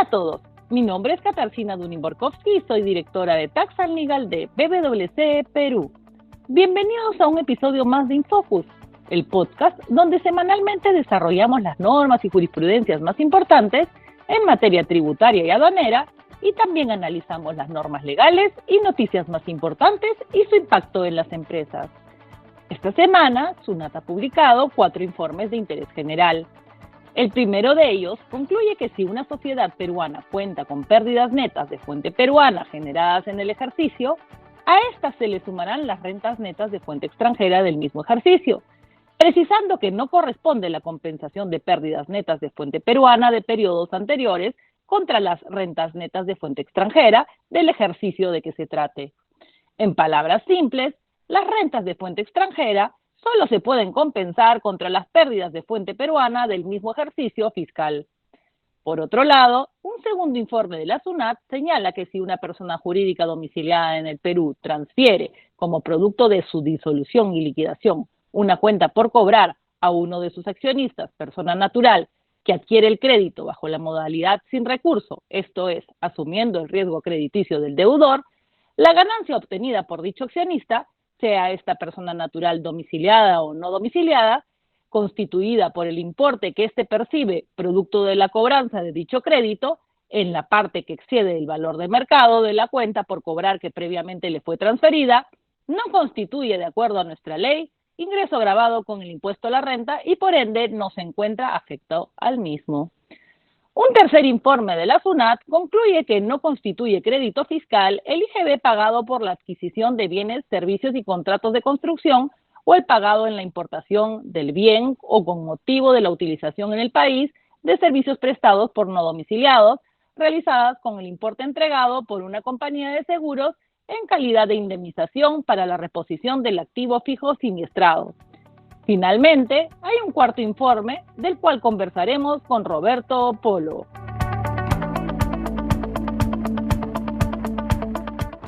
a todos, mi nombre es Katarzyna Dunin-Borkowski y soy directora de Tax and Legal de PwC Perú. Bienvenidos a un episodio más de Infocus, el podcast donde semanalmente desarrollamos las normas y jurisprudencias más importantes en materia tributaria y aduanera y también analizamos las normas legales y noticias más importantes y su impacto en las empresas. Esta semana, SUNAT ha publicado 4 informes de interés general. El primero de ellos concluye que si una sociedad peruana cuenta con pérdidas netas de fuente peruana generadas en el ejercicio, a estas se le sumarán las rentas netas de fuente extranjera del mismo ejercicio, precisando que no corresponde la compensación de pérdidas netas de fuente peruana de periodos anteriores contra las rentas netas de fuente extranjera del ejercicio de que se trate. En palabras simples, las rentas de fuente extranjera solo se pueden compensar contra las pérdidas de fuente peruana del mismo ejercicio fiscal. Por otro lado, un segundo informe de la SUNAT señala que si una persona jurídica domiciliada en el Perú transfiere, como producto de su disolución y liquidación, una cuenta por cobrar a uno de sus accionistas, persona natural, que adquiere el crédito bajo la modalidad sin recurso, esto es, asumiendo el riesgo crediticio del deudor, la ganancia obtenida por dicho accionista, sea esta persona natural domiciliada o no domiciliada, constituida por el importe que éste percibe producto de la cobranza de dicho crédito, en la parte que excede el valor de mercado de la cuenta por cobrar que previamente le fue transferida, no constituye, de acuerdo a nuestra ley, ingreso gravado con el impuesto a la renta y por ende no se encuentra afectado al mismo. Un tercer informe de la SUNAT concluye que no constituye crédito fiscal el IGB pagado por la adquisición de bienes, servicios y contratos de construcción o el pagado en la importación del bien o con motivo de la utilización en el país de servicios prestados por no domiciliados, realizadas con el importe entregado por una compañía de seguros en calidad de indemnización para la reposición del activo fijo siniestrado. Finalmente, hay un cuarto informe del cual conversaremos con Roberto Polo.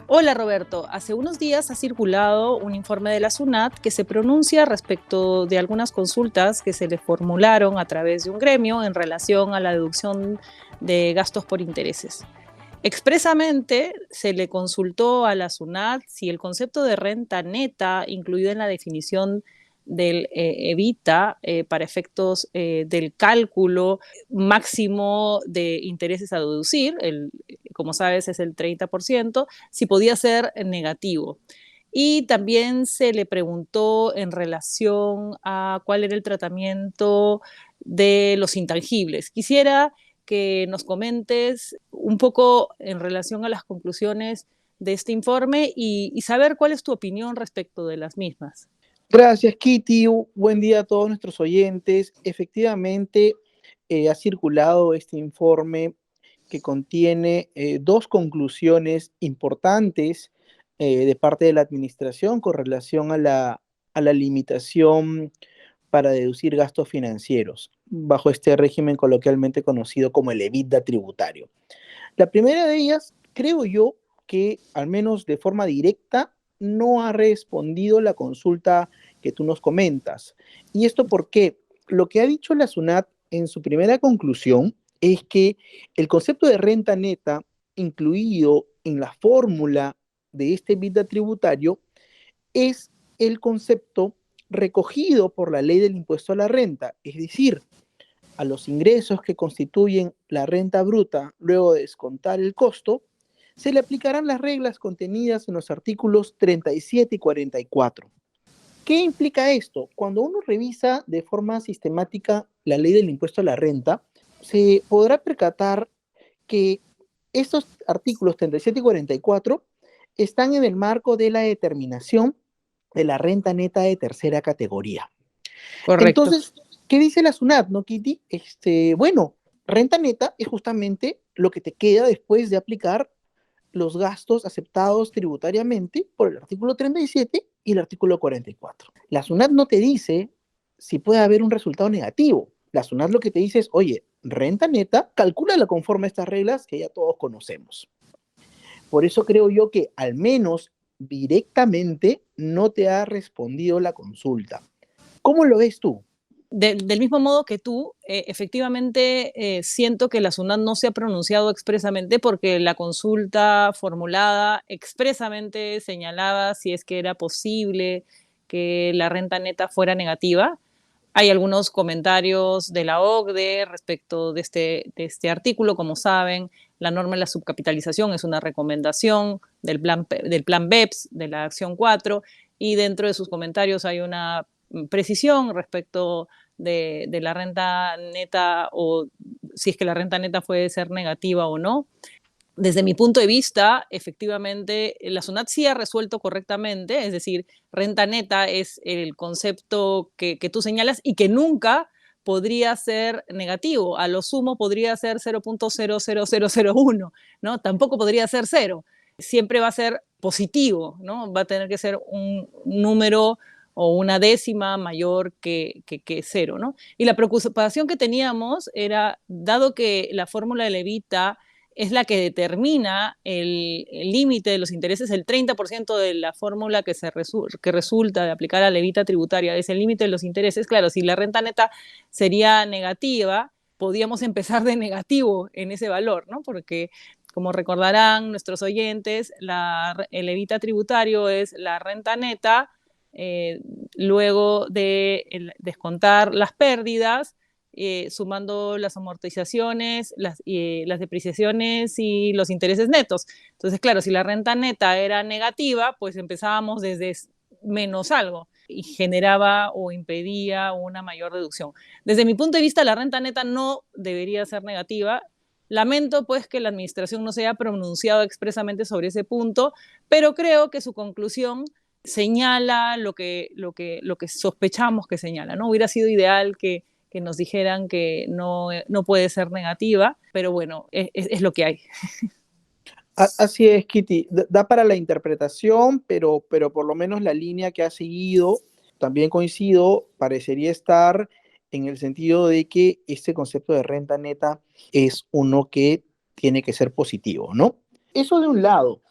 Hola Roberto, hace unos días ha circulado un informe de la SUNAT que se pronuncia respecto de algunas consultas que se le formularon a través de un gremio en relación a la deducción de gastos por intereses. Expresamente se le consultó a la SUNAT si el concepto de renta neta, incluido en la definición del EBITDA para efectos del cálculo máximo de intereses a deducir, como sabes es el 30%, si podía ser negativo. Y también se le preguntó en relación a cuál era el tratamiento de los intangibles. Quisiera que nos comentes un poco en relación a las conclusiones de este informe y saber cuál es tu opinión respecto de las mismas. Gracias, Kitty. Buen día a todos nuestros oyentes. Efectivamente, ha circulado este informe que contiene 2 conclusiones importantes de parte de la administración con relación a la limitación para deducir gastos financieros, bajo este régimen coloquialmente conocido como el EBITDA tributario. La primera de ellas, creo yo, que al menos de forma directa no ha respondido la consulta que tú nos comentas. ¿Y esto por qué? Lo que ha dicho la SUNAT en su primera conclusión es que el concepto de renta neta incluido en la fórmula de este EBITDA tributario es el concepto recogido por la ley del impuesto a la renta, es decir, a los ingresos que constituyen la renta bruta luego de descontar el costo, se le aplicarán las reglas contenidas en los artículos 37 y 44. ¿Qué implica esto? Cuando uno revisa de forma sistemática la ley del impuesto a la renta, se podrá percatar que estos artículos 37 y 44 están en el marco de la determinación de la renta neta de tercera categoría. Correcto. Entonces, ¿qué dice la SUNAT, no, Kitty? Bueno, renta neta es justamente lo que te queda después de aplicar los gastos aceptados tributariamente por el artículo 37 y el artículo 44. La SUNAT no te dice si puede haber un resultado negativo. La SUNAT lo que te dice es, oye, renta neta, calcúlala conforme a estas reglas que ya todos conocemos. Por eso creo yo que al menos directamente no te ha respondido la consulta. ¿Cómo lo ves tú? Del mismo modo que tú, efectivamente siento que la SUNAT no se ha pronunciado expresamente porque la consulta formulada expresamente señalaba si es que era posible que la renta neta fuera negativa. Hay algunos comentarios de la OCDE respecto de este artículo. Como saben, la norma de la subcapitalización es una recomendación del plan BEPS, de la acción 4, y dentro de sus comentarios hay una precisión respecto de la renta neta, o si es que la renta neta puede ser negativa o no. Desde mi punto de vista, efectivamente, la SUNAT sí ha resuelto correctamente, es decir, renta neta es el concepto que tú señalas y que nunca podría ser negativo. A lo sumo podría ser 0.00001, ¿no? Tampoco podría ser cero. Siempre va a ser positivo, ¿no? Va a tener que ser un número o una décima mayor que cero, ¿no? Y la preocupación que teníamos era, dado que la fórmula de Levita es la que determina el límite de los intereses, el 30% de la fórmula que resulta de aplicar a la levita tributaria es el límite de los intereses. Claro, si la renta neta sería negativa, podíamos empezar de negativo en ese valor, ¿no? Porque, como recordarán nuestros oyentes, el levita tributario es la renta neta luego de descontar las pérdidas, sumando las amortizaciones, las depreciaciones y los intereses netos. Entonces, claro, si la renta neta era negativa, pues empezábamos desde menos algo y generaba o impedía una mayor reducción. Desde mi punto de vista, la renta neta no debería ser negativa. Lamento pues que la administración no se haya pronunciado expresamente sobre ese punto, pero creo que su conclusión señala lo que sospechamos que señala, ¿no? Hubiera sido ideal que nos dijeran que no puede ser negativa, pero bueno, es lo que hay. Así es, Kitty. Da para la interpretación, pero por lo menos la línea que ha seguido, también coincido, parecería estar en el sentido de que este concepto de renta neta es uno que tiene que ser positivo, ¿no? Eso de un lado.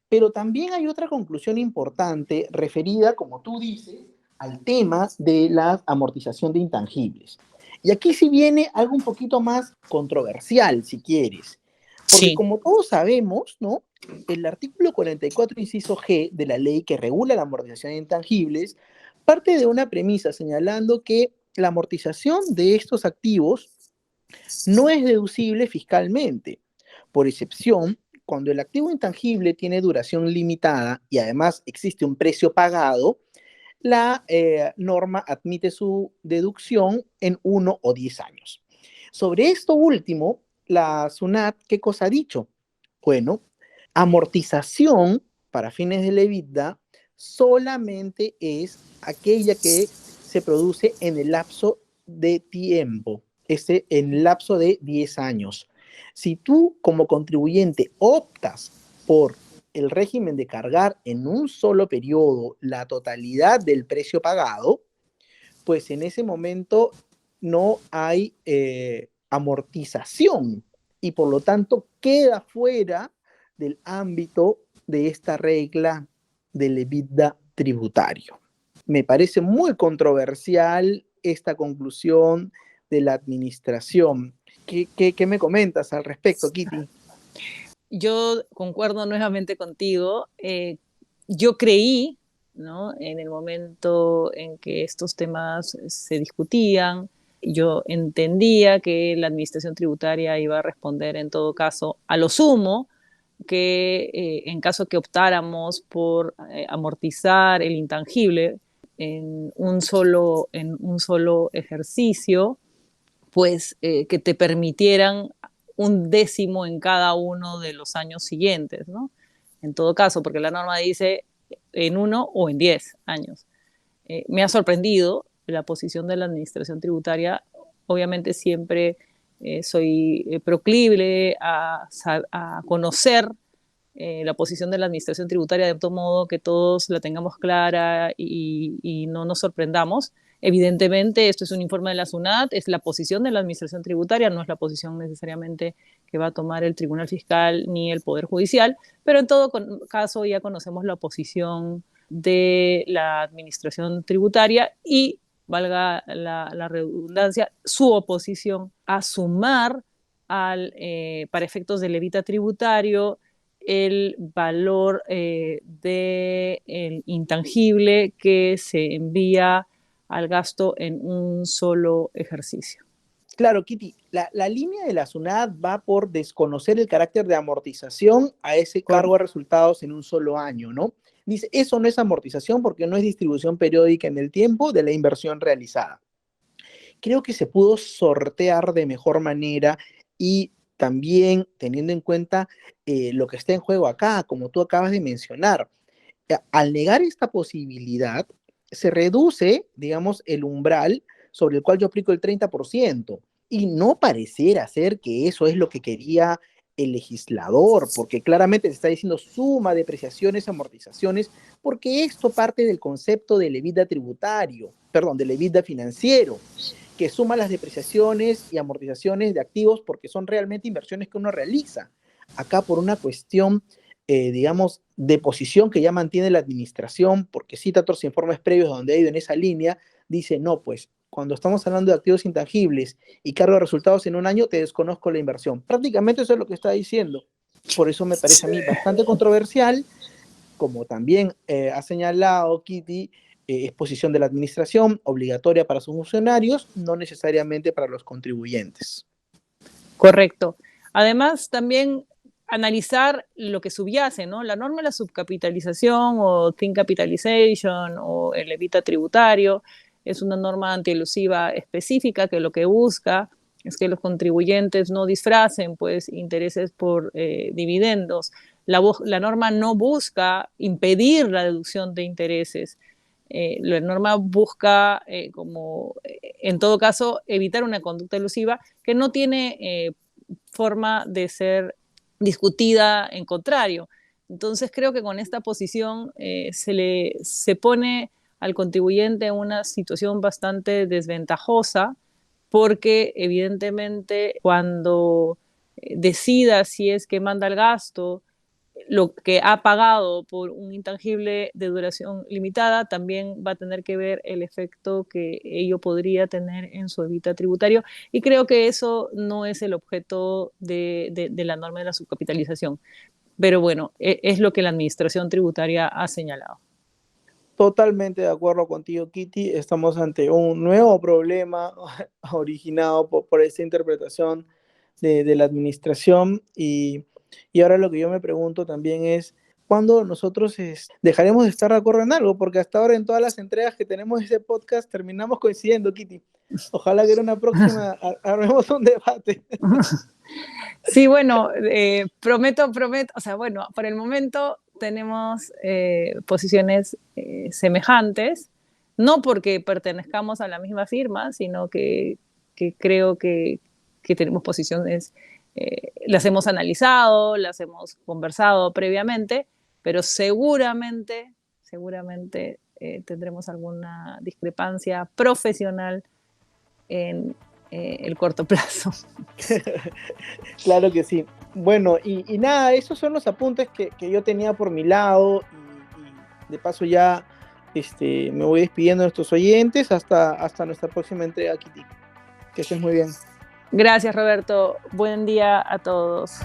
Pero también hay otra conclusión importante referida, como tú dices, al tema de la amortización de intangibles. Y aquí sí viene algo un poquito más controversial, si quieres. Porque Sí. como todos sabemos, ¿no? El artículo 44, inciso G de la ley que regula la amortización de intangibles parte de una premisa señalando que la amortización de estos activos no es deducible fiscalmente. Por excepción, cuando el activo intangible tiene duración limitada y además existe un precio pagado, la norma admite su deducción en 1 o 10 años. Sobre esto último, la SUNAT, ¿qué cosa ha dicho? Bueno, amortización para fines de la EBITDA solamente es aquella que se produce en el lapso de tiempo, en el lapso de 10 años. Si tú como contribuyente optas por el régimen de cargar en un solo periodo la totalidad del precio pagado, pues en ese momento no hay amortización y por lo tanto queda fuera del ámbito de esta regla del EBITDA tributario. Me parece muy controversial esta conclusión de la administración. ¿Qué me comentas al respecto, Kitty? Yo concuerdo nuevamente contigo. Yo creí, ¿no? En el momento en que estos temas se discutían, yo entendía que la administración tributaria iba a responder en todo caso a lo sumo, que en caso que optáramos por amortizar el intangible en un solo ejercicio, pues que te permitieran un décimo en cada uno de los años siguientes, ¿no? En todo caso, porque la norma dice en 1 o en 10 años. Me ha sorprendido la posición de la administración tributaria. Obviamente siempre soy proclive a conocer la posición de la administración tributaria de todo modo que todos la tengamos clara y no nos sorprendamos. Evidentemente, esto es un informe de la SUNAT, es la posición de la administración tributaria, no es la posición necesariamente que va a tomar el Tribunal Fiscal ni el Poder Judicial, pero en todo caso ya conocemos la posición de la administración tributaria y valga la redundancia, su oposición a sumar para efectos del levita tributario el valor del intangible que se envía al gasto en un solo ejercicio. Claro, Kitty, la línea de la SUNAT va por desconocer el carácter de amortización a ese cargo de resultados en un solo año, ¿no? Dice, eso no es amortización porque no es distribución periódica en el tiempo de la inversión realizada. Creo que se pudo sortear de mejor manera y también teniendo en cuenta lo que está en juego acá, como tú acabas de mencionar. Al negar esta posibilidad, se reduce, digamos, el umbral sobre el cual yo aplico el 30%. Y no pareciera ser que eso es lo que quería el legislador, porque claramente se está diciendo suma, depreciaciones, amortizaciones, porque esto parte del concepto del EBITDA tributario, perdón, del EBITDA financiero, que suma las depreciaciones y amortizaciones de activos porque son realmente inversiones que uno realiza. Acá por una cuestión, digamos, de posición que ya mantiene la administración, porque cita otros informes previos donde ha ido en esa línea, dice, no, pues, cuando estamos hablando de activos intangibles y cargo de resultados en un año, te desconozco la inversión. Prácticamente eso es lo que está diciendo. Por eso me parece a mí bastante controversial, como también ha señalado Kitty, es posición de la administración, obligatoria para sus funcionarios, no necesariamente para los contribuyentes. Correcto. Además, también analizar lo que subyace, ¿no? La norma de la subcapitalización o thin capitalization o el evita tributario es una norma antielusiva específica que lo que busca es que los contribuyentes no disfracen pues intereses por dividendos. La norma no busca impedir la deducción de intereses. La norma busca, en todo caso, evitar una conducta elusiva que no tiene forma de ser discutida en contrario. Entonces creo que con esta posición se pone al contribuyente en una situación bastante desventajosa porque evidentemente cuando decida si es que manda el gasto, lo que ha pagado por un intangible de duración limitada también va a tener que ver el efecto que ello podría tener en su evita tributario y creo que eso no es el objeto de la norma de la subcapitalización. Pero bueno, es lo que la administración tributaria ha señalado. Totalmente de acuerdo contigo, Kitty. Estamos ante un nuevo problema originado por esta interpretación de la administración y ahora lo que yo me pregunto también es ¿cuándo nosotros dejaremos de estar de acuerdo en algo? Porque hasta ahora en todas las entregas que tenemos de este podcast terminamos coincidiendo, Kitty. Ojalá que en una próxima armemos un debate. Sí, bueno, prometo, o sea, bueno, por el momento tenemos posiciones semejantes, no porque pertenezcamos a la misma firma, sino que creo que tenemos posiciones, las hemos analizado, las hemos conversado previamente, pero seguramente tendremos alguna discrepancia profesional en el corto plazo. Claro que sí. Bueno, y nada, esos son los apuntes que yo tenía por mi lado y de paso ya me voy despidiendo de nuestros oyentes hasta nuestra próxima entrega, Kitty. Que estés muy bien. Gracias, Roberto. Buen día a todos.